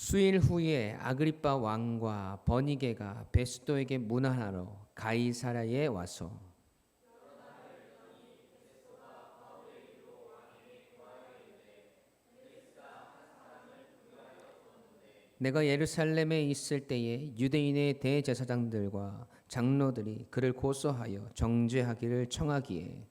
수일 후에 아그리빠 왕과 버니게가 베스도에게 문안하러 가이사랴에 와서 내가 예루살렘에 있을 때에 유대인의 대제사장들과 장로들이 그를 고소하여 정죄하기를 청하기에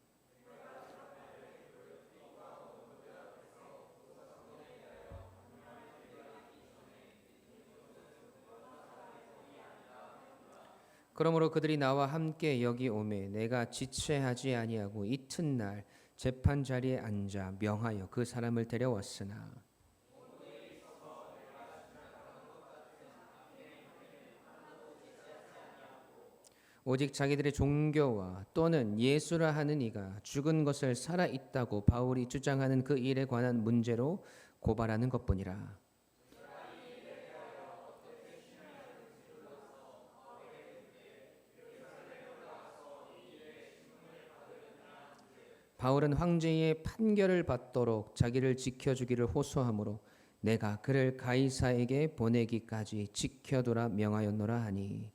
그러므로 그들이 나와 함께 여기 오매 내가 지체하지 아니하고 이튿날 재판 자리에 앉아 명하여 그 사람을 데려왔으나 오직 자기들의 종교와 또는 예수라 하는 이가 죽은 것을 살아 있다고 바울이 주장하는 그 일에 관한 문제로 고발하는 것뿐이라. 바울은 황제의 판결을 받도록 자기를 지켜주기를 호소하므로 내가 그를 가이사에게 보내기까지 지켜두라 명하였노라 하니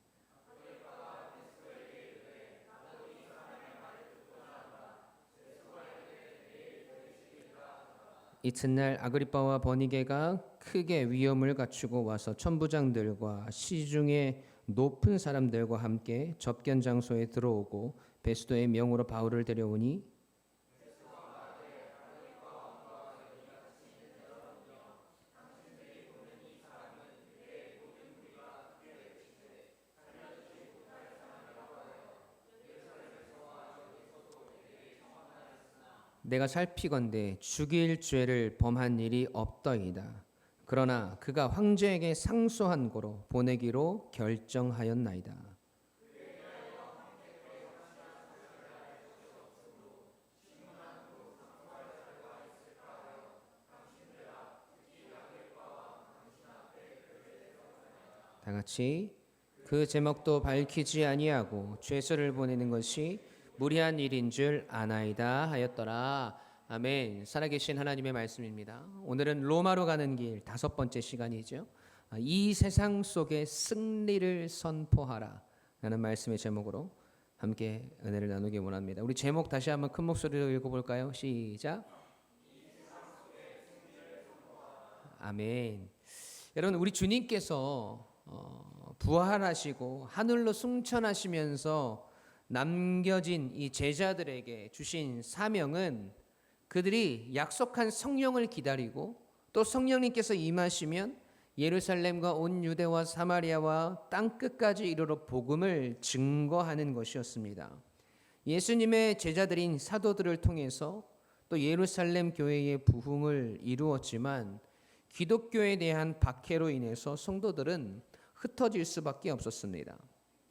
이튿날 아그리빠와 버니게가 크게 위험을 갖추고 와서 천부장들과 시중의 높은 사람들과 함께 접견 장소에 들어오고 베스도의 명으로 바울을 데려오니 내가 살피건대 죽일 죄를 범한 일이 없더이다. 그러나 그가 황제에게 상소한 고로 보내기로 결정하였나이다. 다 같이 그 제목도 밝히지 아니하고 죄서를 보내는 것이 무리한 일인 줄 아나이다 하였더라. 아멘. 살아계신 하나님의 말씀입니다. 오늘은 로마로 가는 길 5번째 시간이죠. 이 세상 속에 승리를 선포하라 라는 말씀의 제목으로 함께 은혜를 나누기 원합니다. 우리 제목 다시 한번 큰 목소리로 읽어볼까요? 시작. 아멘. 여러분, 우리 주님께서 부활하시고 하늘로 승천하시면서 남겨진 이 제자들에게 주신 사명은 그들이 약속한 성령을 기다리고 또 성령님께서 임하시면 예루살렘과 온 유대와 사마리아와 땅끝까지 이르러 복음을 증거하는 것이었습니다. 예수님의 제자들인 사도들을 통해서 또 예루살렘 교회의 부흥을 이루었지만 기독교에 대한 박해로 인해서 성도들은 흩어질 수밖에 없었습니다.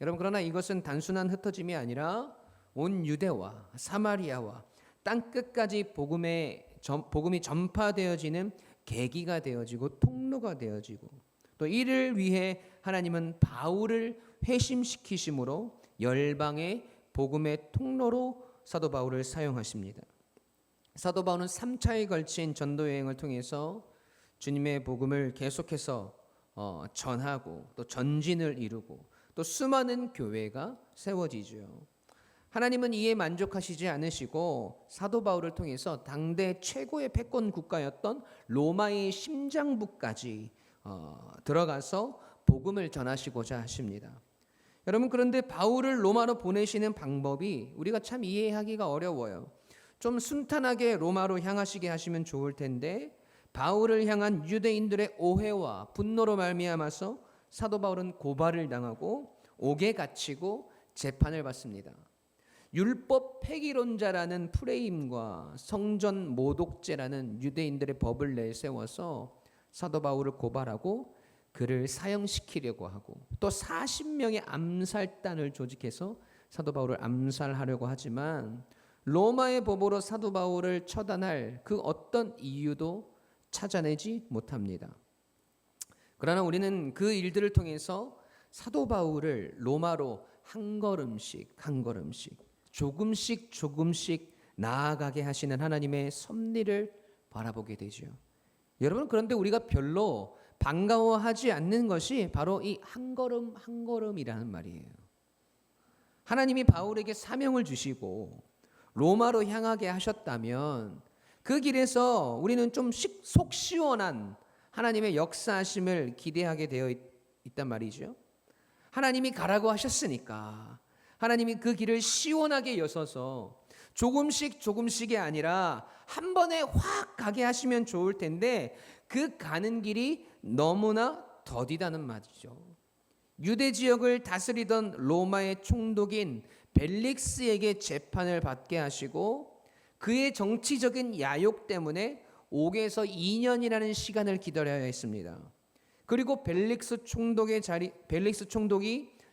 여러분, 그러나 이것은 단순한 흩어짐이 아니라 온 유대와 사마리아와 땅끝까지 복음이 전파되어지는 계기가 되어지고 통로가 되어지고 또 이를 위해 하나님은 바울을 회심시키심으로 열방의 복음의 통로로 사도 바울을 사용하십니다. 사도 바울은 3차에 걸친 전도 여행을 통해서 주님의 복음을 계속해서 전하고 또 전진을 이루고 또 수많은 교회가 세워지죠. 하나님은 이에 만족하시지 않으시고 사도 바울을 통해서 당대 최고의 패권 국가였던 로마의 심장부까지 들어가서 복음을 전하시고자 하십니다. 여러분, 그런데 바울을 로마로 보내시는 방법이 우리가 참 이해하기가 어려워요. 좀 순탄하게 로마로 향하시게 하시면 좋을 텐데 바울을 향한 유대인들의 오해와 분노로 말미암아서 사도 바울은 고발을 당하고 옥에 갇히고 재판을 받습니다. 율법 폐기론자라는 프레임과 성전 모독죄라는 유대인들의 법을 내세워서 사도 바울을 고발하고 그를 사형시키려고 하고 또 40명의 암살단을 조직해서 사도 바울을 암살하려고 하지만 로마의 법으로 사도 바울을 처단할 그 어떤 이유도 찾아내지 못합니다. 그러나 우리는 그 일들을 통해서 사도 바울을 로마로 한 걸음씩 조금씩 나아가게 하시는 하나님의 섭리를 바라보게 되죠. 여러분, 그런데 우리가 별로 반가워하지 않는 것이 바로 이 한 걸음 한 걸음이라는 말이에요. 하나님이 바울에게 사명을 주시고 로마로 향하게 하셨다면 그 길에서 우리는 좀 속 시원한 하나님의 역사하심을 기대하게 되어 있단 말이죠. 하나님이 가라고 하셨으니까 하나님이 그 길을 시원하게 여서서 조금씩이 아니라 한 번에 확 가게 하시면 좋을 텐데 그 가는 길이 너무나 더디다는 말이죠. 유대 지역을 다스리던 로마의 총독인 벨릭스에게 재판을 받게 하시고 그의 정치적인 야욕 때문에 5에서 2년이라는 시간을 기다려야 했습니다. 그리고 벨릭스 총독이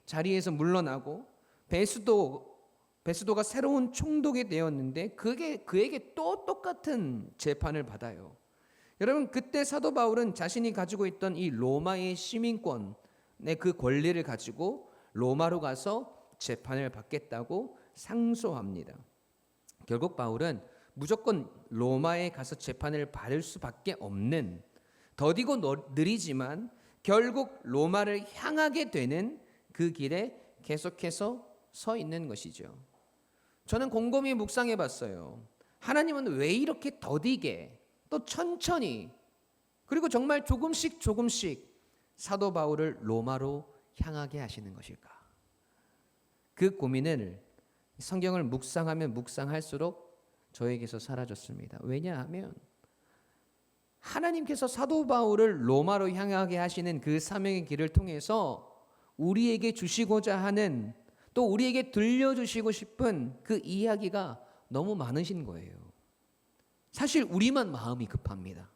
자리에서 물러나고 베스도가 새로운 총독이 되었는데 그에게 또 똑같은 재판을 받아요. 여러분, 그때 사도 바울은 자신이 가지고 있던 이 로마의 시민권의 그 권리를 가지고 로마로 가서 재판을 받겠다고 상소합니다. 결국 바울은 무조건 로마에 가서 재판을 받을 수밖에 없는, 더디고 느리지만 결국 로마를 향하게 되는 그 길에 계속해서 서 있는 것이죠. 저는 곰곰이 묵상해 봤어요. 하나님은 왜 이렇게 더디게 또 천천히 그리고 정말 조금씩 사도 바울을 로마로 향하게 하시는 것일까? 그 고민을 성경을 묵상하면 묵상할수록 저에게서 사라졌습니다. 왜냐하면 하나님께서 사도 바울을 로마로 향하게 하시는 그 사명의 길을 통해서 우리에게 주시고자 하는, 또 우리에게 들려주시고 싶은 그 이야기가 너무 많으신 거예요. 사실 우리만 마음이 급합니다.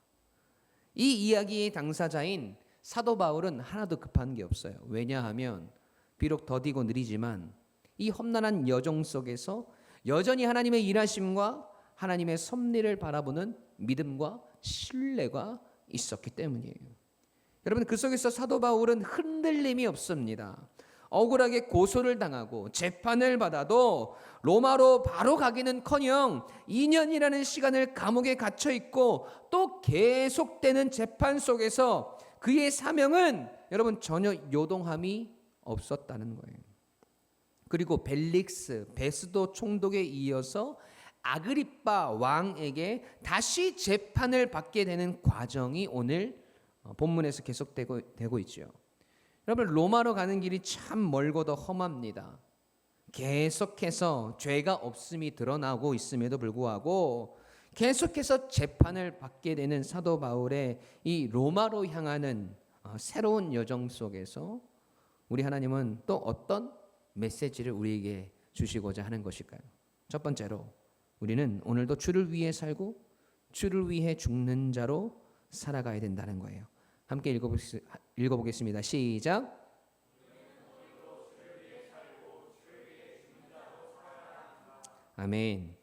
이 이야기의 당사자인 사도 바울은 하나도 급한 게 없어요. 왜냐하면 비록 더디고 느리지만 이 험난한 여정 속에서 여전히 하나님의 일하심과 하나님의 섭리를 바라보는 믿음과 신뢰가 있었기 때문이에요. 여러분, 그 속에서 사도 바울은 흔들림이 없습니다. 억울하게 고소를 당하고 재판을 받아도 로마로 바로 가기는커녕 2년이라는 시간을 감옥에 갇혀 있고 또 계속되는 재판 속에서 그의 사명은 여러분 전혀 요동함이 없었다는 거예요. 그리고 베스도 총독에 이어서 아그리빠 왕에게 다시 재판을 받게 되는 과정이 오늘 본문에서 계속되고 있죠. 여러분, 로마로 가는 길이 참 멀고도 험합니다. 계속해서 죄가 없음이 드러나고 있음에도 불구하고 계속해서 재판을 받게 되는 사도 바울의 이 로마로 향하는 새로운 여정 속에서 우리 하나님은 또 어떤 메시지를 우리에게 주시고자 하는 것일까요? 첫 번째로 우리는 오늘도 주를 위해 살고 주를 위해 죽는 자로 살아가야 된다는 거예요. 함께 읽어보겠습니다. 시작. 아멘.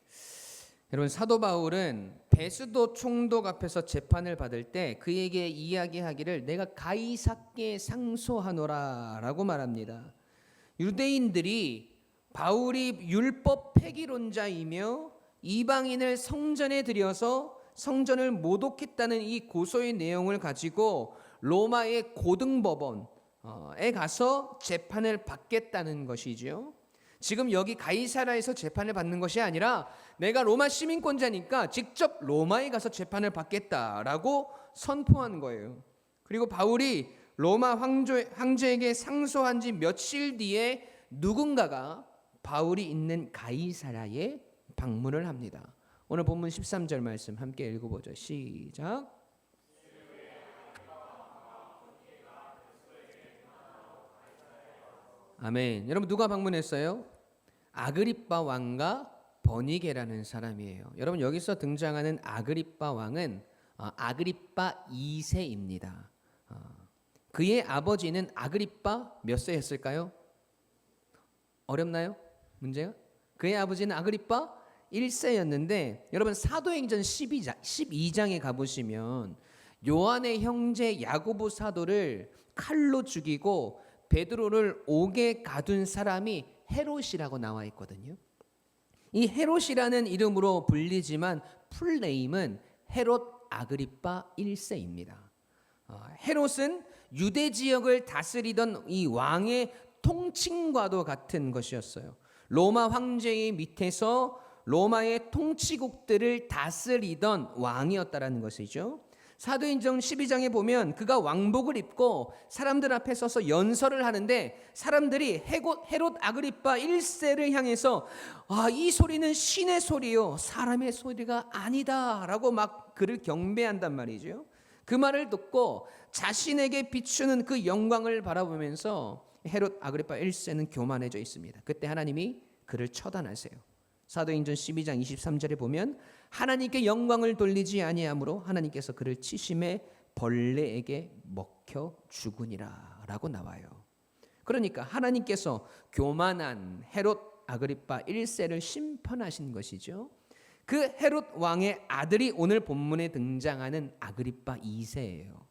여러분, 사도 바울은 베스도 총독 앞에서 재판을 받을 때 그에게 이야기하기를 내가 가이사께 상소하노라 라고 말합니다. 유대인들이 바울이 율법 폐기론자이며 이방인을 성전에 들여서 성전을 모독했다는 이 고소의 내용을 가지고 로마의 고등법원에 가서 재판을 받겠다는 것이죠. 지금 여기 가이사라에서 재판을 받는 것이 아니라 내가 로마 시민권자니까 직접 로마에 가서 재판을 받겠다라고 선포한 거예요. 그리고 바울이 로마 황제에게 상소한 지 며칠 뒤에 누군가가 바울이 있는 가이사라에 방문을 합니다. 오늘 본문 13절 말씀 함께 읽어보죠. 시작. 아멘. 여러분, 누가 방문했어요? 아그리빠 왕과 버니게라는 사람이에요. 여러분, 여기서 등장하는 아그리빠 왕은 아그리빠 2세입니다. 그의 아버지는 아그리빠 몇 세였을까요? 어렵나요? 문제가? 그의 아버지는 아그리빠 1세였는데 여러분, 사도행전 12장에 가보시면 요한의 형제 야고보 사도를 칼로 죽이고 베드로를 옥에 가둔 사람이 헤롯이라고 나와 있거든요. 이 헤롯이라는 이름으로 불리지만 풀네임은 헤롯 아그리빠 1세입니다. 헤롯은 유대 지역을 다스리던 이 왕의 통칭과도 같은 것이었어요. 로마 황제의 밑에서 로마의 통치국들을 다스리던 왕이었다라는 것이죠. 사도행전 12장에 보면 그가 왕복을 입고 사람들 앞에 서서 연설을 하는데 사람들이 헤롯 아그리파 1세를 향해서 이 소리는 신의 소리요 사람의 소리가 아니다 라고 막 그를 경배한단 말이죠. 그 말을 듣고 자신에게 비추는 그 영광을 바라보면서 헤롯 아그리파 1세는 교만해져 있습니다. 그때 하나님이 그를 처단하세요. 사도행전 12장 23절에 보면 하나님께 영광을 돌리지 아니하므로 하나님께서 그를 치심에 벌레에게 먹혀 죽으니라 라고 나와요. 그러니까 하나님께서 교만한 헤롯 아그리파 1세를 심판하신 것이죠. 그 헤롯 왕의 아들이 오늘 본문에 등장하는 아그리파 2세예요.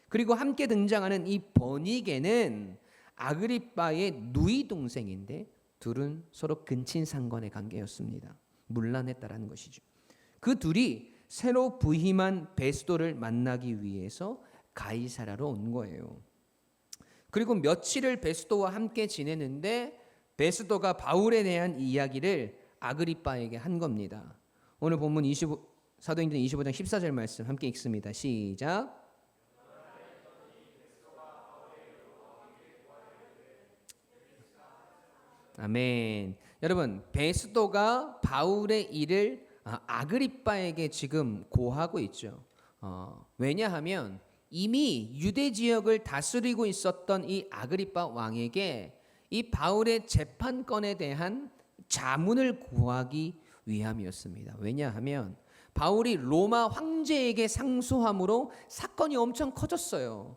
그리고 함께 등장하는 이 버니게는 아그리파의 누이 동생인데 둘은 서로 근친상간의 관계였습니다. 문란했다라는 것이죠. 그 둘이 새로 부임한 베스도를 만나기 위해서 가이사라로 온 거예요. 그리고 며칠을 베스도와 함께 지내는데 베스도가 바울에 대한 이야기를 아그리파에게 한 겁니다. 오늘 본문 사도행전 25장 14절 말씀 함께 읽습니다. 시작. 아멘. 여러분, 베스도가 바울의 일을 아그리빠에게 지금 고하고 있죠. 왜냐하면 이미 유대 지역을 다스리고 있었던 이 아그리빠 왕에게 이 바울의 재판권에 대한 자문을 구하기 위함이었습니다. 왜냐하면 바울이 로마 황제에게 상소함으로 사건이 엄청 커졌어요.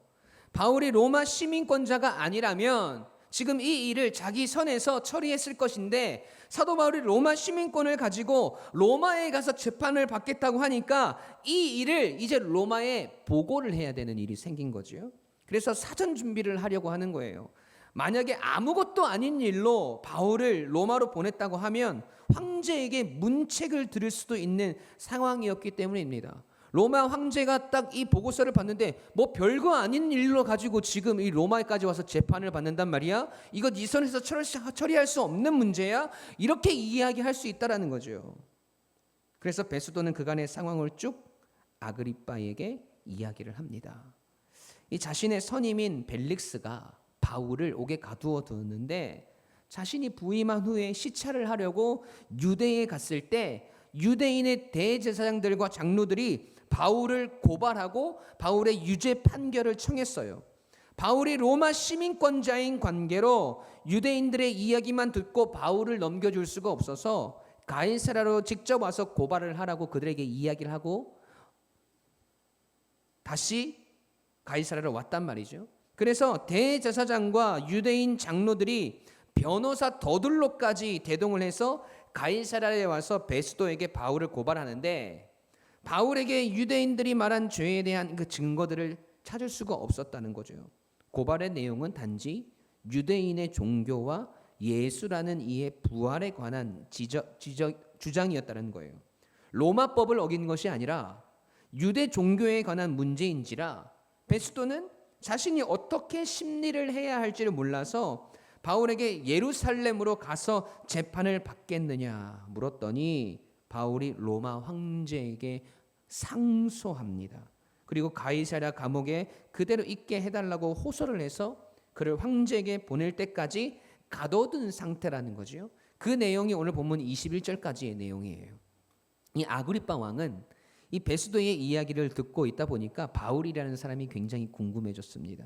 바울이 로마 시민권자가 아니라면 지금 이 일을 자기 선에서 처리했을 것인데 사도 바울이 로마 시민권을 가지고 로마에 가서 재판을 받겠다고 하니까 이 일을 이제 로마에 보고를 해야 되는 일이 생긴 거죠. 그래서 사전 준비를 하려고 하는 거예요. 만약에 아무것도 아닌 일로 바울을 로마로 보냈다고 하면 황제에게 문책을 들을 수도 있는 상황이었기 때문입니다. 로마 황제가 딱 이 보고서를 봤는데 뭐 별거 아닌 일로 가지고 지금 이 로마에까지 와서 재판을 받는단 말이야? 이거 네 선에서 처리할 수 없는 문제야? 이렇게 이야기할 수 있다라는 거죠. 그래서 베스도는 그간의 상황을 쭉 아그리빠에게 이야기를 합니다. 이 자신의 선임인 벨릭스가 바울을 옥에 가두어 두었는데 자신이 부임한 후에 시찰을 하려고 유대에 갔을 때 유대인의 대제사장들과 장로들이 바울을 고발하고 바울의 유죄 판결을 청했어요. 바울이 로마 시민권자인 관계로 유대인들의 이야기만 듣고 바울을 넘겨줄 수가 없어서 가이사라로 직접 와서 고발을 하라고 그들에게 이야기를 하고 다시 가이사라로 왔단 말이죠. 그래서 대제사장과 유대인 장로들이 변호사 더둘로까지 대동을 해서 가이사라에 와서 베스도에게 바울을 고발하는데 바울에게 유대인들이 말한 죄에 대한 그 증거들을 찾을 수가 없었다는 거죠. 고발의 내용은 단지 유대인의 종교와 예수라는 이의 부활에 관한 주장이었다는 거예요. 로마법을 어긴 것이 아니라 유대 종교에 관한 문제인지라 베스도는 자신이 어떻게 심리를 해야 할지를 몰라서 바울에게 예루살렘으로 가서 재판을 받겠느냐 물었더니 바울이 로마 황제에게 상소합니다. 그리고 가이사랴 감옥에 그대로 있게 해달라고 호소를 해서 그를 황제에게 보낼 때까지 가둬둔 상태라는 거죠. 그 내용이 오늘 본문 21절까지의 내용이에요. 이 아그리빠 왕은 이 베스도의 이야기를 듣고 있다 보니까 바울이라는 사람이 굉장히 궁금해졌습니다.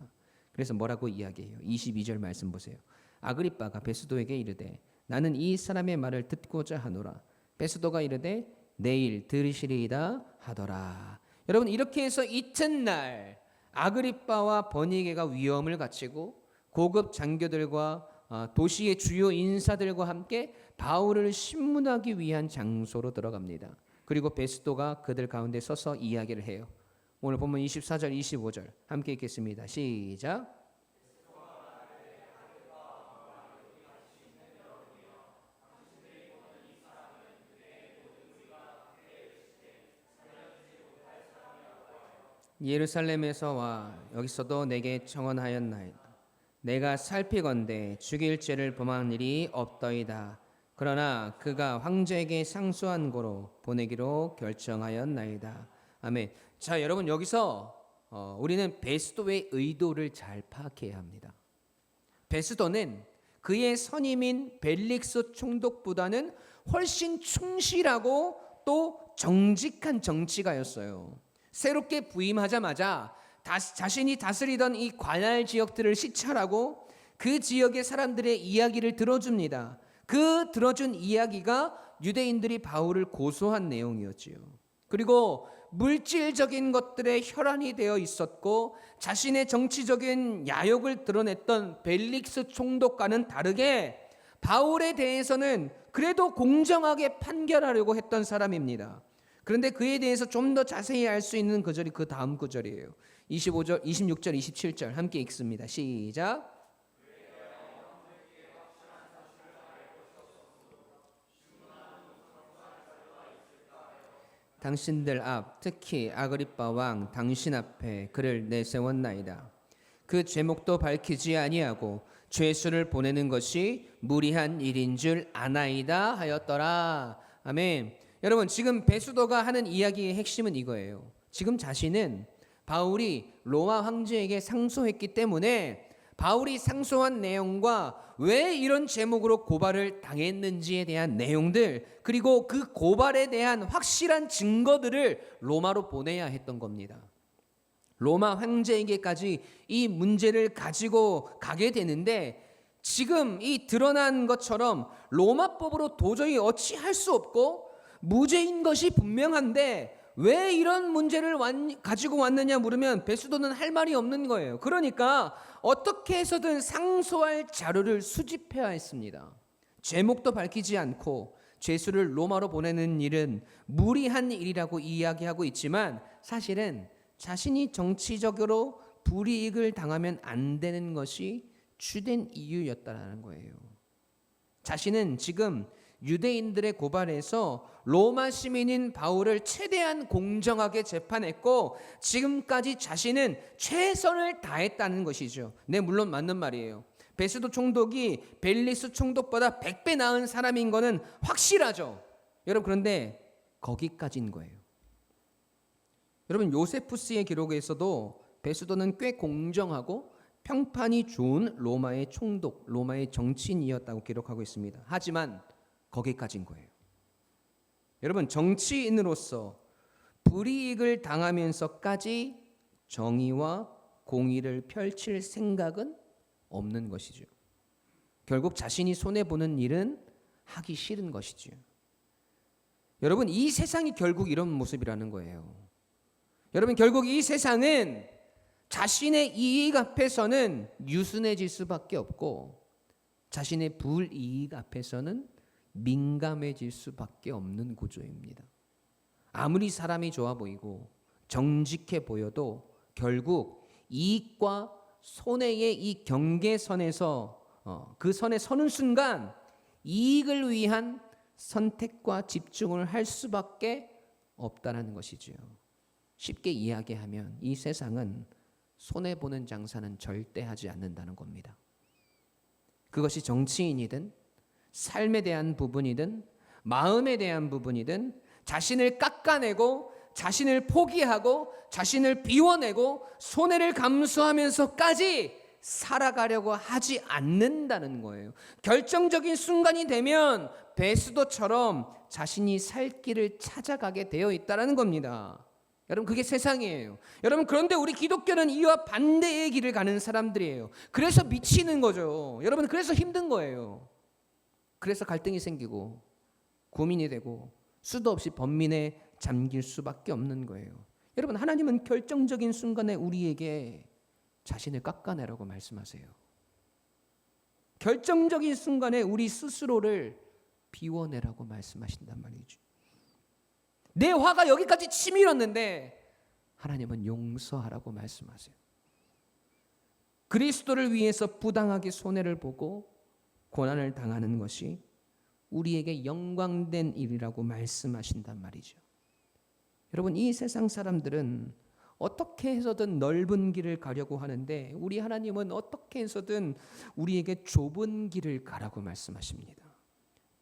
그래서 뭐라고 이야기해요? 22절 말씀 보세요. 아그리빠가 베스도에게 이르되 나는 이 사람의 말을 듣고자 하노라. 베스도가 이르되 내일 들으시리이다 하더라. 여러분 이렇게 해서 이튿날 아그리빠와 버니게가 위험을 갖추고 고급 장교들과 도시의 주요 인사들과 함께 바울을 신문하기 위한 장소로 들어갑니다. 그리고 베스도가 그들 가운데 서서 이야기를 해요. 오늘 본문 24절 25절 함께 읽겠습니다. 시작. 예루살렘에서 와 여기서도 내게 청언하였나이다. 내가 살피건대 죽일 죄를 범한 일이 없더이다. 그러나 그가 황제에게 상소한 고로 보내기로 결정하였나이다. 아멘. 자, 여러분 여기서 우리는 베스도의 의도를 잘 파악해야 합니다. 베스도는 그의 선임인 벨릭스 총독보다는 훨씬 충실하고 또 정직한 정치가였어요. 새롭게 부임하자마자 자신이 다스리던 이 관할 지역들을 시찰하고 그 지역의 사람들의 이야기를 들어줍니다. 그 들어준 이야기가 유대인들이 바울을 고소한 내용이었지요. 그리고 물질적인 것들에 혈안이 되어 있었고 자신의 정치적인 야욕을 드러냈던 벨릭스 총독과는 다르게 바울에 대해서는 그래도 공정하게 판결하려고 했던 사람입니다. 그런데 그에 대해서 좀 더 자세히 알 수 있는 구절이 그 다음 구절이에요. 25절, 26절, 27절 함께 읽습니다. 시작. 당신들 앞 특히 아그리빠 왕 당신 앞에 그를 내세웠나이다. 그 제목도 밝히지 아니하고 죄수를 보내는 것이 무리한 일인 줄 아나이다 하였더라. 아멘. 여러분 지금 베스도가 하는 이야기의 핵심은 이거예요. 지금 자신은 바울이 로마 황제에게 상소했기 때문에 바울이 상소한 내용과 왜 이런 제목으로 고발을 당했는지에 대한 내용들, 그리고 그 고발에 대한 확실한 증거들을 로마로 보내야 했던 겁니다. 로마 황제에게까지 이 문제를 가지고 가게 되는데 지금 이 드러난 것처럼 로마법으로 도저히 어찌할 수 없고 무죄인 것이 분명한데 왜 이런 문제를 가지고 왔느냐 물으면 베스도는 할 말이 없는 거예요. 그러니까 어떻게 해서든 상소할 자료를 수집해야 했습니다. 제목도 밝히지 않고 죄수를 로마로 보내는 일은 무리한 일이라고 이야기하고 있지만 사실은 자신이 정치적으로 불이익을 당하면 안 되는 것이 주된 이유였다는 거예요. 자신은 지금 유대인들의 고발에서 로마 시민인 바울을 최대한 공정하게 재판했고 지금까지 자신은 최선을 다했다는 것이죠. 네, 물론 맞는 말이에요. 베스도 총독이 벨리스 총독보다 100배 나은 사람인 거는 확실하죠. 여러분 그런데 거기까지인 거예요. 여러분 요세푸스의 기록에서도 베스도는 꽤 공정하고 평판이 좋은 로마의 총독, 로마의 정치인이었다고 기록하고 있습니다. 하지만 거기까지인 거예요. 여러분 정치인으로서 불이익을 당하면서까지 정의와 공의를 펼칠 생각은 없는 것이죠. 결국 자신이 손해보는 일은 하기 싫은 것이죠. 여러분 이 세상이 결국 이런 모습이라는 거예요. 여러분 결국 이 세상은 자신의 이익 앞에서는 유순해질 수밖에 없고 자신의 불이익 앞에서는 민감해질 수밖에 없는 구조입니다. 아무리 사람이 좋아 보이고 정직해 보여도 결국 이익과 손해의 이 경계선에서 그 선에 서는 순간 이익을 위한 선택과 집중을 할 수밖에 없다는 것이지요. 쉽게 이야기하면 이 세상은 손해보는 장사는 절대 하지 않는다는 겁니다. 그것이 정치인이든 삶에 대한 부분이든 마음에 대한 부분이든 자신을 깎아내고 자신을 포기하고 자신을 비워내고 손해를 감수하면서까지 살아가려고 하지 않는다는 거예요. 결정적인 순간이 되면 베스도처럼 자신이 살 길을 찾아가게 되어 있다는 겁니다. 여러분 그게 세상이에요. 여러분 그런데 우리 기독교는 이와 반대의 길을 가는 사람들이에요. 그래서 미치는 거죠. 여러분 그래서 힘든 거예요. 그래서 갈등이 생기고 고민이 되고 수도 없이 번민에 잠길 수밖에 없는 거예요. 여러분 하나님은 결정적인 순간에 우리에게 자신을 깎아내라고 말씀하세요. 결정적인 순간에 우리 스스로를 비워내라고 말씀하신단 말이죠. 내 화가 여기까지 치밀었는데 하나님은 용서하라고 말씀하세요. 그리스도를 위해서 부당하게 손해를 보고 고난을 당하는 것이 우리에게 영광된 일이라고 말씀하신단 말이죠. 여러분 이 세상 사람들은 어떻게 해서든 넓은 길을 가려고 하는데 우리 하나님은 어떻게 해서든 우리에게 좁은 길을 가라고 말씀하십니다.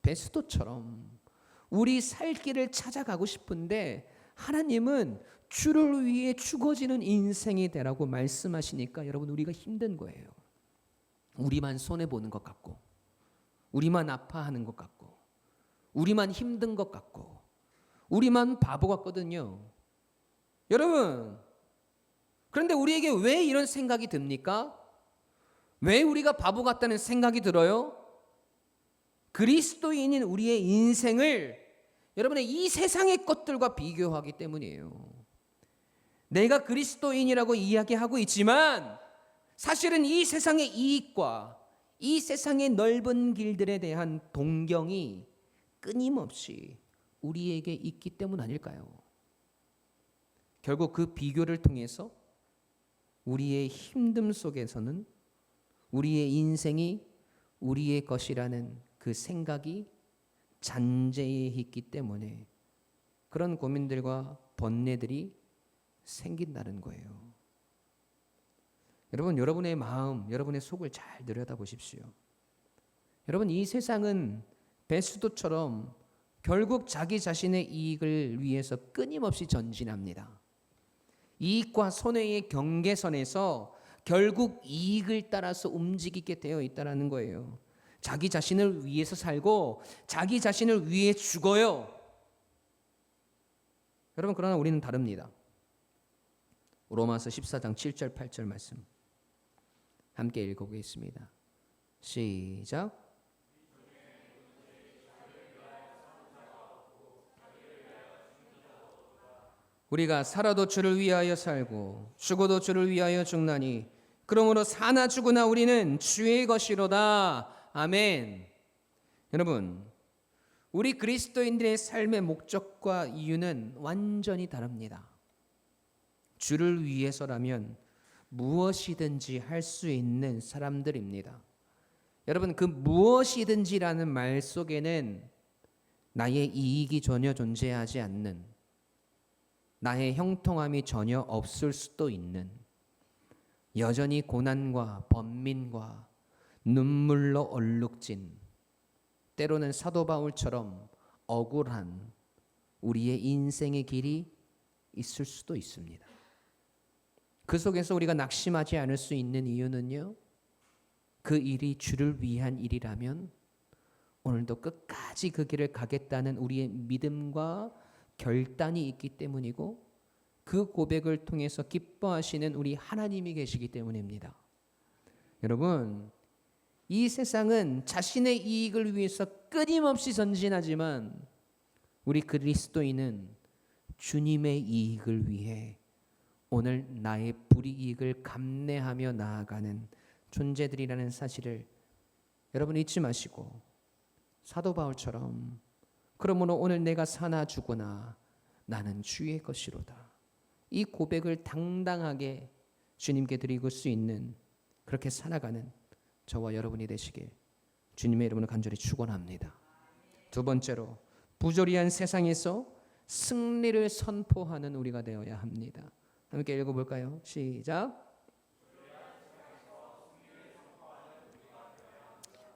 베스도처럼 우리 살 길을 찾아가고 싶은데 하나님은 주를 위해 죽어지는 인생이 되라고 말씀하시니까 여러분 우리가 힘든 거예요. 우리만 손해보는 것 같고 우리만 아파하는 것 같고 우리만 힘든 것 같고 우리만 바보 같거든요. 여러분, 그런데 우리에게 왜 이런 생각이 듭니까? 왜 우리가 바보 같다는 생각이 들어요? 그리스도인인 우리의 인생을 여러분의 이 세상의 것들과 비교하기 때문이에요. 내가 그리스도인이라고 이야기하고 있지만 사실은 이 세상의 이익과 이 세상의 넓은 길들에 대한 동경이 끊임없이 우리에게 있기 때문 아닐까요? 결국 그 비교를 통해서 우리의 힘듦 속에서는 우리의 인생이 우리의 것이라는 그 생각이 잔재해 있기 때문에 그런 고민들과 번뇌들이 생긴다는 거예요. 여러분, 여러분의 마음, 여러분의 속을 잘 들여다보십시오. 여러분, 이 세상은 베스도처럼 결국 자기 자신의 이익을 위해서 끊임없이 전진합니다. 이익과 손해의 경계선에서 결국 이익을 따라서 움직이게 되어 있다는 거예요. 자기 자신을 위해서 살고 자기 자신을 위해 죽어요. 여러분, 그러나 우리는 다릅니다. 로마서 14장 7절 8절 말씀 함께 읽어보겠습니다. 시작. 우리가 살아도 주를 위하여 살고 죽어도 주를 위하여 죽나니 그러므로 사나 죽으나 우리는 주의 것이로다. 아멘. 여러분, 우리 그리스도인들의 삶의 목적과 이유는 완전히 다릅니다. 주를 위해서라면 무엇이든지 할 수 있는 사람들입니다. 여러분, 그 무엇이든지라는 말 속에는 나의 이익이 전혀 존재하지 않는, 나의 형통함이 전혀 없을 수도 있는, 여전히 고난과 번민과 눈물로 얼룩진, 때로는 사도 바울처럼 억울한 우리의 인생의 길이 있을 수도 있습니다. 그 속에서 우리가 낙심하지 않을 수 있는 이유는요, 그 일이 주를 위한 일이라면 오늘도 끝까지 그 길을 가겠다는 우리의 믿음과 결단이 있기 때문이고, 그 고백을 통해서 기뻐하시는 우리 하나님이 계시기 때문입니다. 여러분, 이 세상은 자신의 이익을 위해서 끊임없이 전진하지만 우리 그리스도인은 주님의 이익을 위해 오늘 나의 불이익을 감내하며 나아가는 존재들이라는 사실을 여러분 잊지 마시고, 사도 바울처럼 그러므로 오늘 내가 사나 죽으나 나는 주의 것이로다, 이 고백을 당당하게 주님께 드리고 수 있는, 그렇게 살아가는 저와 여러분이 되시길 주님의 이름으로 간절히 축원합니다. 두 번째로, 부조리한 세상에서 승리를 선포하는 우리가 되어야 합니다. 함께 읽어볼까요? 시작.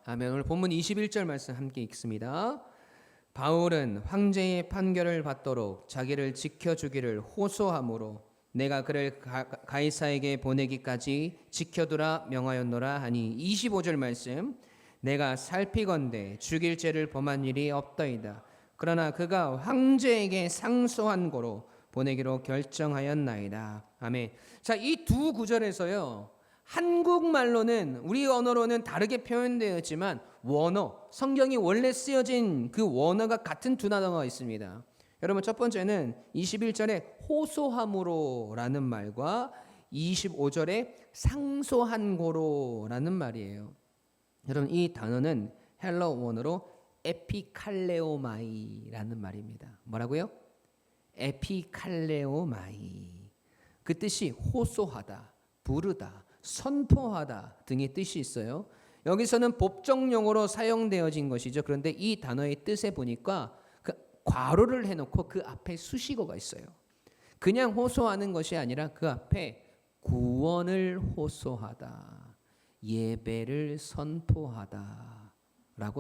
아멘. 오늘 본문 21절 말씀 함께 읽습니다. 바울은 황제의 판결을 받도록 자기를 지켜주기를 호소함으로 내가 그를 가이사에게 보내기까지 지켜두라 명하였노라 하니, 25절 말씀, 내가 살피건대 죽일 죄를 범한 일이 없더이다. 그러나 그가 황제에게 상소한 고로 보내기로 결정하였나이다. 아멘. 자, 이 두 구절에서요, 한국말로는, 우리 언어로는 다르게 표현되었지만 원어, 성경이 원래 쓰여진 그 원어가 같은 두 단어가 있습니다. 여러분, 첫 번째는 21절에 호소함으로라는 말과 25절에 상소한 고로라는 말이에요. 여러분, 이 단어는 헬러 원어로 에피칼레오마이라는 말입니다. 뭐라고요? 에피칼레오마이. 그 뜻이 호소하다, 부르다, 선포하다 등의 뜻이 있어요. 여기서는 법정 용어로 사용되어진 것이죠. 그런데 이 단어의 뜻에 보니까 그 괄호를 해놓고 그 앞에 수식어가 있어요. 그냥 호소하는 것이 아니라 그 앞에 구원을 호소하다, 예배를 선포하다라고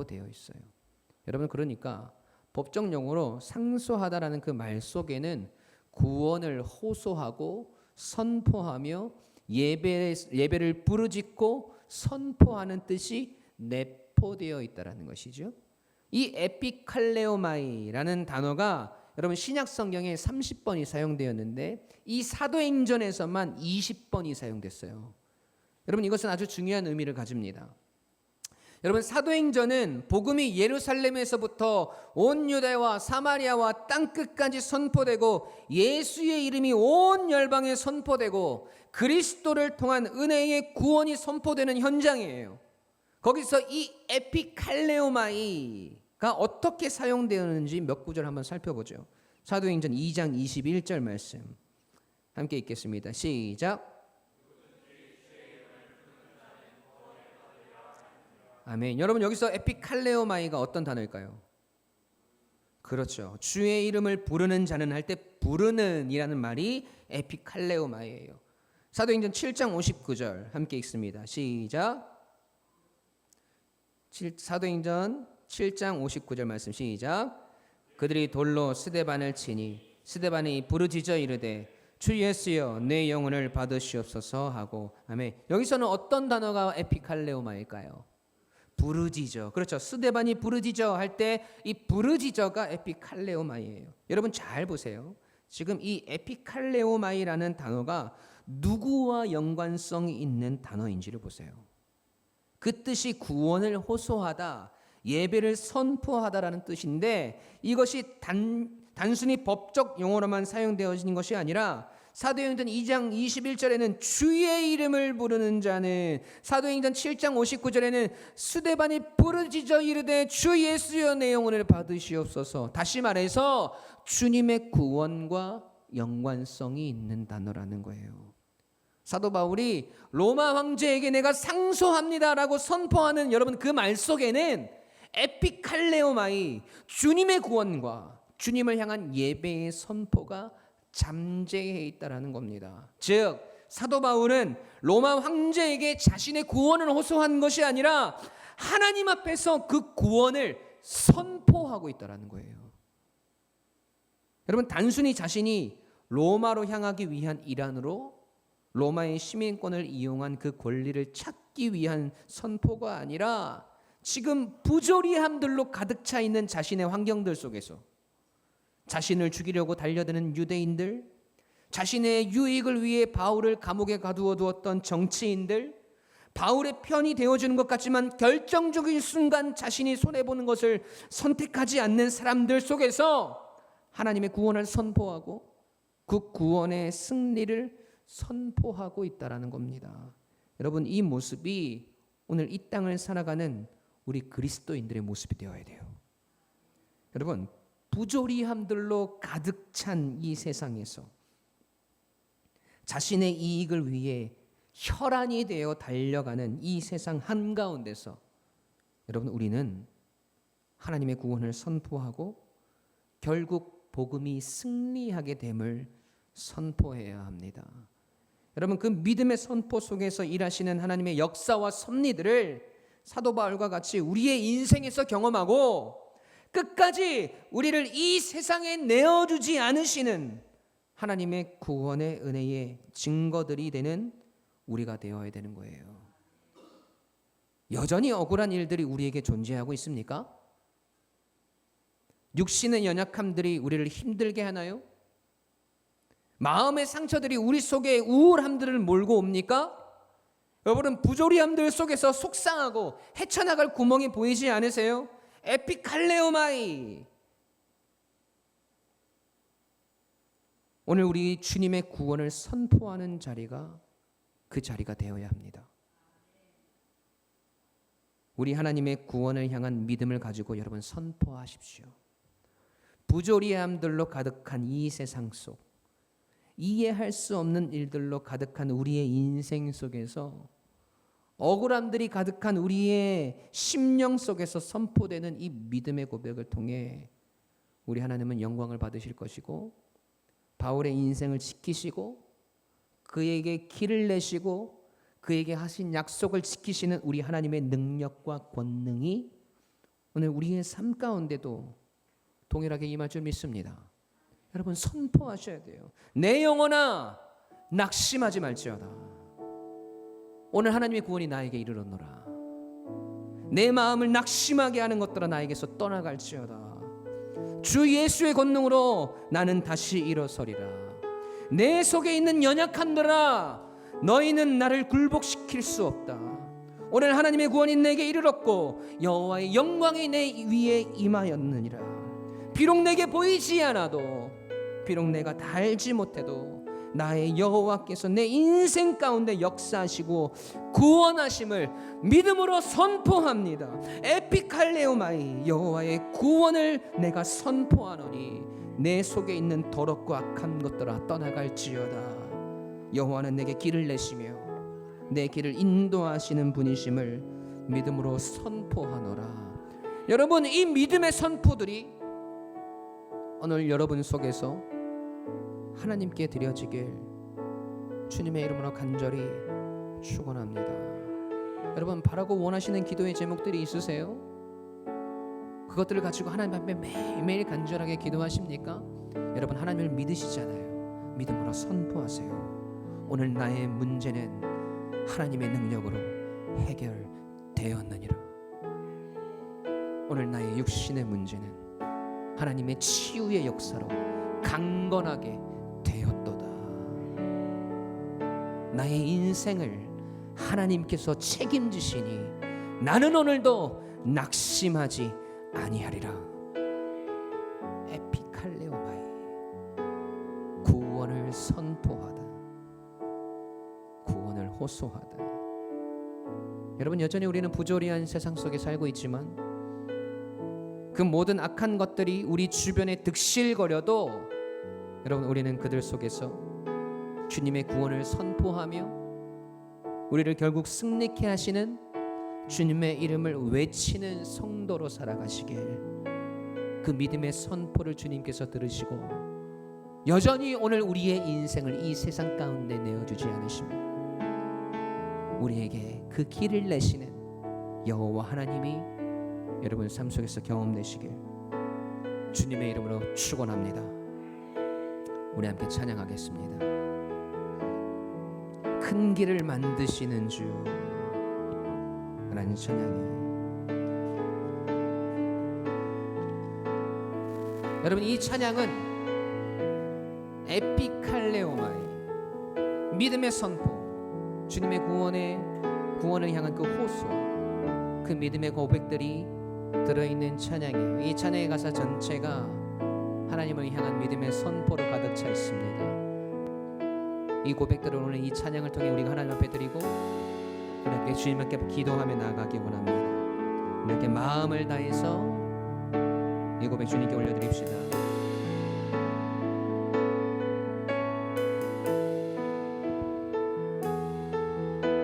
되어 있어요. 여러분, 그러니까 법적 용어로 상소하다라는 그 말 속에는 구원을 호소하고 선포하며 예배를 부르짖고 선포하는 뜻이 내포되어 있다라는 것이죠. 이 에피칼레오마이라는 단어가 여러분 신약 성경에 30번이 사용되었는데 이 사도행전에서만 20번이 사용됐어요. 여러분, 이것은 아주 중요한 의미를 가집니다. 여러분, 사도행전은 복음이 예루살렘에서부터 온 유대와 사마리아와 땅끝까지 선포되고 예수의 이름이 온 열방에 선포되고 그리스도를 통한 은혜의 구원이 선포되는 현장이에요. 거기서 이 에피칼레오마이가 어떻게 사용되었는지 몇 구절 한번 살펴보죠. 사도행전 2장 21절 말씀 함께 읽겠습니다. 시작. 아멘. 여러분, 여기서 에피칼레오마이가 어떤 단어일까요? 그렇죠. 주의 이름을 부르는 자는 할 때 부르는 이라는 말이 에피칼레오마이예요. 사도행전 7장 59절 함께 읽습니다. 시작. 사도행전 7장 59절 말씀 시작. 그들이 돌로 스데반을 치니 스데반이 부르짖어 이르되 주 예수여 내 영혼을 받으시옵소서 하고. 아멘. 여기서는 어떤 단어가 에피칼레오마일까요? 부르짖어. 그렇죠. 스데반이 부르짖어 할 때 이 부르짖어가 에피칼레오마이예요. 여러분 잘 보세요. 지금 이 에피칼레오마이라는 단어가 누구와 연관성이 있는 단어인지를 보세요. 그 뜻이 구원을 호소하다, 예배를 선포하다라는 뜻인데 이것이 단순히 법적 용어로만 사용되어진 것이 아니라 사도행전 2장 21절에는 주의 이름을 부르는 자는, 사도행전 7장 59절에는 스데반이 부르짖어 이르되 주 예수여 내 영혼을 받으시옵소서. 다시 말해서 주님의 구원과 연관성이 있는 단어라는 거예요. 사도 바울이 로마 황제에게 내가 상소합니다라고 선포하는 여러분 그 말 속에는 에피칼레오마이, 주님의 구원과 주님을 향한 예배의 선포가 잠재해 있다라는 겁니다. 즉 사도 바울은 로마 황제에게 자신의 구원을 호소한 것이 아니라 하나님 앞에서 그 구원을 선포하고 있다라는 거예요. 여러분, 단순히 자신이 로마로 향하기 위한 일환으로 로마의 시민권을 이용한 그 권리를 찾기 위한 선포가 아니라 지금 부조리함들로 가득 차 있는 자신의 환경들 속에서 자신을 죽이려고 달려드는 유대인들, 자신의 유익을 위해 바울을 감옥에 가두어 두었던 정치인들, 바울의 편이 되어주는 것 같지만 결정적인 순간 자신이 손해보는 것을 선택하지 않는 사람들 속에서 하나님의 구원을 선포하고 그 구원의 승리를 선포하고 있다라는 겁니다. 여러분, 이 모습이 오늘 이 땅을 살아가는 우리 그리스도인들의 모습이 되어야 돼요. 여러분, 부조리함들로 가득 찬 이 세상에서 자신의 이익을 위해 혈안이 되어 달려가는 이 세상 한가운데서 여러분, 우리는 하나님의 구원을 선포하고 결국 복음이 승리하게 됨을 선포해야 합니다. 여러분, 그 믿음의 선포 속에서 일하시는 하나님의 역사와 섭리들을 사도 바울과 같이 우리의 인생에서 경험하고 끝까지 우리를 이 세상에 내어주지 않으시는 하나님의 구원의 은혜의 증거들이 되는 우리가 되어야 되는 거예요. 여전히 억울한 일들이 우리에게 존재하고 있습니까? 육신의 연약함들이 우리를 힘들게 하나요? 마음의 상처들이 우리 속에 우울함들을 몰고 옵니까? 여러분, 부조리함들 속에서 속상하고 헤쳐나갈 구멍이 보이지 않으세요? 에피칼레오마이. 오늘 우리 주님의 구원을 선포하는 자리가 그 자리가 되어야 합니다. 우리 하나님의 구원을 향한 믿음을 가지고 여러분 선포하십시오. 부조리함들로 가득한 이 세상 속, 이해할 수 없는 일들로 가득한 우리의 인생 속에서, 억울함들이 가득한 우리의 심령 속에서 선포되는 이 믿음의 고백을 통해 우리 하나님은 영광을 받으실 것이고 바울의 인생을 지키시고 그에게 길을 내시고 그에게 하신 약속을 지키시는 우리 하나님의 능력과 권능이 오늘 우리의 삶 가운데도 동일하게 임할 줄 믿습니다. 여러분 선포하셔야 돼요. 내 영혼아 낙심하지 말지어다. 오늘 하나님의 구원이 나에게 이르렀노라. 내 마음을 낙심하게 하는 것들아 나에게서 떠나갈지어다. 주 예수의 권능으로 나는 다시 일어서리라. 내 속에 있는 연약함들아 너희는 나를 굴복시킬 수 없다. 오늘 하나님의 구원이 내게 이르렀고 여호와의 영광이 내 위에 임하였느니라. 비록 내게 보이지 않아도 비록 내가 다 알지 못해도 나의 여호와께서 내 인생 가운데 역사하시고 구원하심을 믿음으로 선포합니다. 에피칼레오마이 여호와의 구원을 내가 선포하노니 내 속에 있는 더럽고 악한 것들아 떠나갈지어다. 여호와는 내게 길을 내시며 내 길을 인도하시는 분이심을 믿음으로 선포하노라. 여러분 이 믿음의 선포들이 오늘 여러분 속에서 하나님께 드려지길 주님의 이름으로 간절히 축원합니다. 여러분 바라고 원하시는 기도의 제목들이 있으세요? 그것들을 가지고 하나님 앞에 매일매일 간절하게 기도하십니까? 여러분 하나님을 믿으시잖아요. 믿음으로 선포하세요. 오늘 나의 문제는 하나님의 능력으로 해결되었느니라. 오늘 나의 육신의 문제는 하나님의 치유의 역사로 강건하게 되었도다. 나의 인생을 하나님께서 책임지시니 나는 오늘도 낙심하지 아니하리라. 에피칼레오마이 구원을 선포하다. 구원을 호소하다. 여러분 여전히 우리는 부조리한 세상 속에 살고 있지만 그 모든 악한 것들이 우리 주변에 득실거려도 여러분 우리는 그들 속에서 주님의 구원을 선포하며 우리를 결국 승리케 하시는 주님의 이름을 외치는 성도로 살아가시길 그 믿음의 선포를 주님께서 들으시고 여전히 오늘 우리의 인생을 이 세상 가운데 내어주지 않으시며 우리에게 그 길을 내시는 여호와 하나님이 여러분 삶 속에서 경험되시길 주님의 이름으로 축원합니다. 우리 함께 찬양하겠습니다. 큰 길을 만드시는 주 라는 찬양이에요. 여러분 이 찬양은 에피칼레오마이 믿음의 선포, 주님의 구원을 향한 그 호소, 그 믿음의 고백들이 들어있는 찬양이에요. 이 찬양의 가사 전체가 하나님을 향한 믿음의 선포로 가득 차 있습니다. 이 고백들을 오늘 이 찬양을 통해 우리가 하나님 앞에 드리고 우리에게 주님께 기도하며 나아가기 원합니다. 우리에게 마음을 다해서 이 고백 주님께 올려드립시다.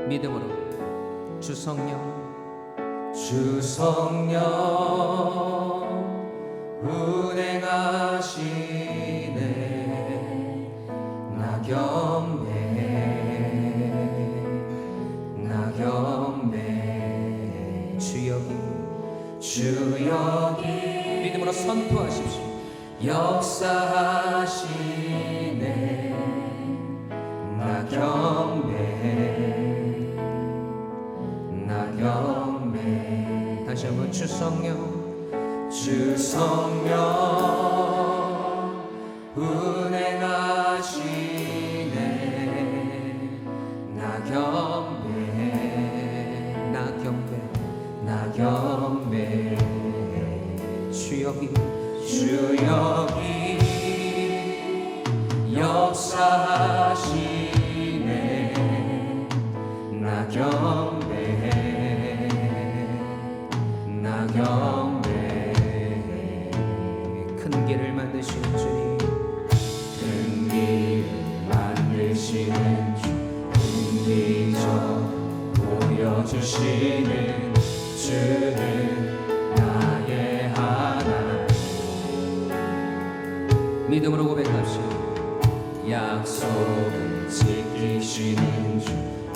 믿음으로 주 성령 운행하시네 나 경배 주 여기 믿음으로 선포하십시오. 역사하시네 나 경배 다시 한번 주 성령 운행하시네 나 경배 주 여기 역사하시네 나 경배 큰 길을 만드시는 주님 큰 길을 만드시는 주 긍지적 보여주시는 주는 나의 하나님 믿음으로 고백합시다. 약속을 지키시는 주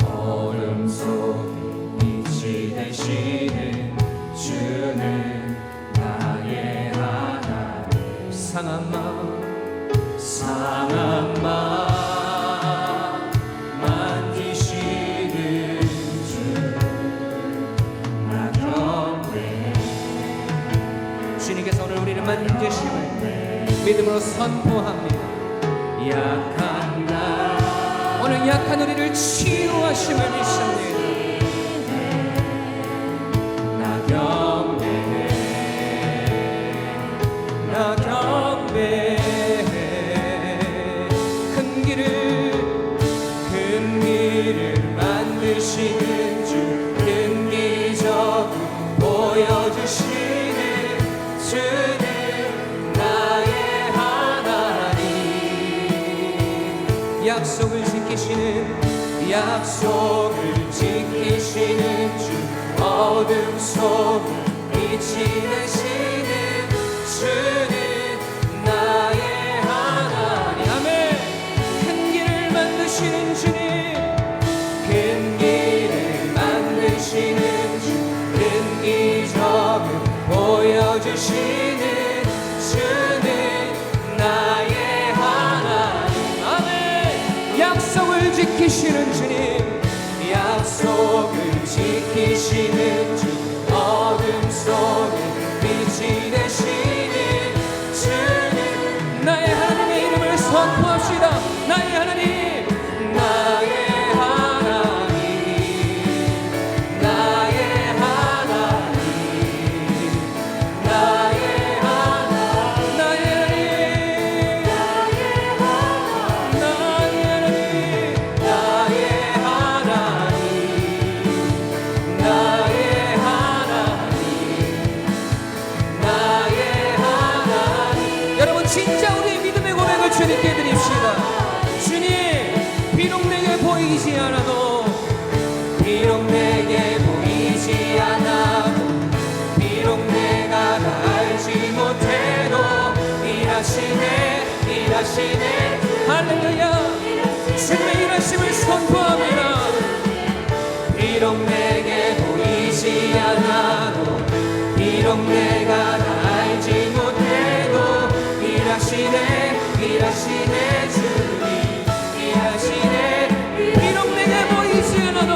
어둠 속에 빛이 되시는 주는 나의 하나님 상한 마음 만지시는 주 나 경외 주님께서 오늘 우리를 만지심을 믿음으로 선포합니다. 약한 나 오늘 약한 우리를 치유하심을 믿습니다. 나 경배해 나 경배해 큰 길을 만드시는 주 큰 기적을 보여주시는 주는 약속을 지키시는 주 어둠 속에 빛이 되시는 주는 나의 하나님 아멘 큰 길을 만드시는 주님 큰 길을 만드시는 주 큰 기적을 보여주시는 주는 나의 하나님 아멘 약속을 지키시는 주님 약속을 지키시는 주 어둠 속에 빛이 되시는 주는 나의 하나님의 이름을 선포합시다. 나의 하나님 나의 하나님 나의 하나님 나의 하나님 나의 하나님 진짜 우리의 믿음의 고백을 주님께 드립시다. 주님 비록 내게 보이지 않아도 비록 내게 보이지 않아도 비록 내가 다 알지 못해도 일하시네 할렐루야 주님의 일하심을 선포합니다. 비록 내게 보이지 않아도 비록 내가 다 알지 못해도 일하시네 주님 일하시네 비록 내게 보이지 않아도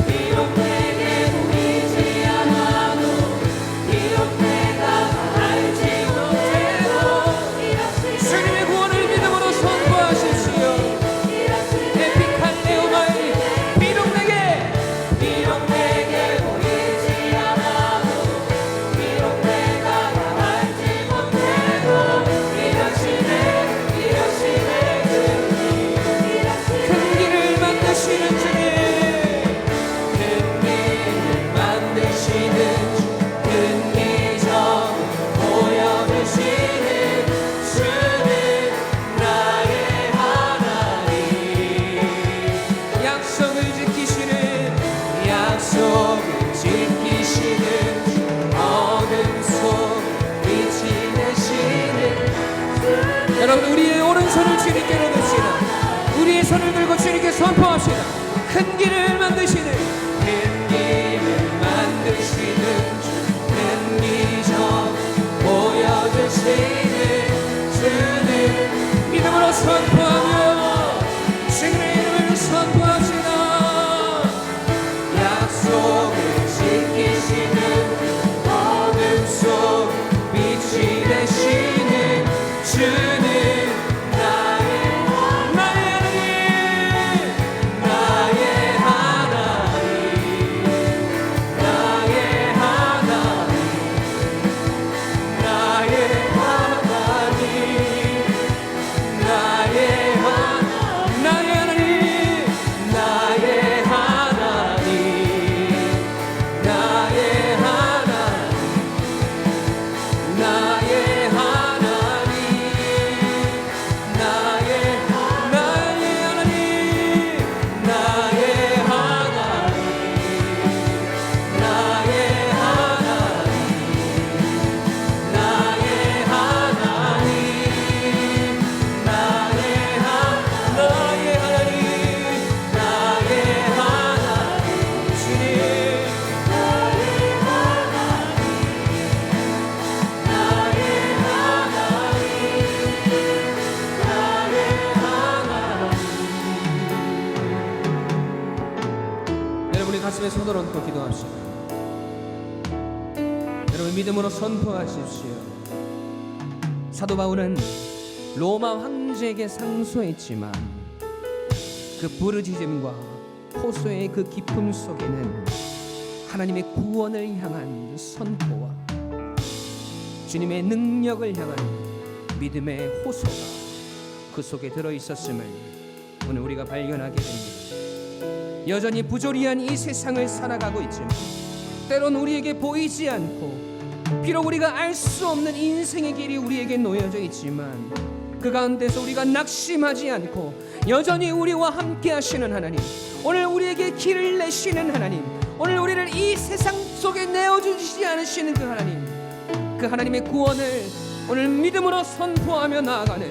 비록 내게 보이지 않아도 비록 내가 알지 못해도 주님의 구원을 믿음으로 선포하십시오. 에피칼레오마이 비록 내게 보이지 않아도 비록 내가 알지 못해도 큰 길을 만드시는 주님 큰 길을 만드시는 주 큰 기적을 보여주시는 주는 나의 하나님 약속을 지키시는 주 어둠 속 빛이 되시는 여러분 우리의 오른손을 주님께로 듭시다. 우리의 손을 들고 주님께 선포합시다. 큰 길을 만드시는 주 큰 기적 보여주시는 주는 믿음으로 선포하며 주님의 이름을 선포합시다. 약속을 지키시는 어둠 속 빛이 되시는 주는 나의 가슴에 손을 얹고 기도합시다. 여러분 믿음으로 선포하십시오. 사도 바울은 로마 황제에게 상소했지만 그 부르짖음과 호소의 그 기쁨 속에는 하나님의 구원을 향한 선포와 주님의 능력을 향한 믿음의 호소가 그 속에 들어있었음을 오늘 우리가 발견하게 됩니다. 여전히 부조리한 이 세상을 살아가고 있지만 때론 우리에게 보이지 않고 비록 우리가 알 수 없는 인생의 길이 우리에게 놓여져 있지만 그 가운데서 우리가 낙심하지 않고 여전히 우리와 함께 하시는 하나님, 오늘 우리에게 길을 내시는 하나님, 오늘 우리를 이 세상 속에 내어주시지 않으시는 그 하나님, 그 하나님의 구원을 오늘 믿음으로 선포하며 나아가는,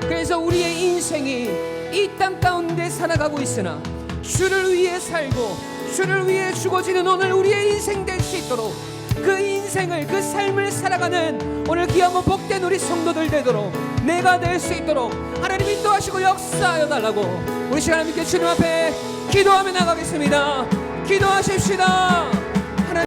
그래서 우리의 인생이 이 땅 가운데 살아가고 있으나 주를 위해 살고 주를 위해 죽어지는 오늘 우리의 인생 될 수 있도록 그 인생을, 그 삶을 살아가는 오늘 귀하고 복된 우리 성도들 되도록, 내가 될 수 있도록 하나님이 인도하시고 역사하여 달라고 우리 시간 함께 주님 앞에 기도하며 나가겠습니다. 기도하십시다.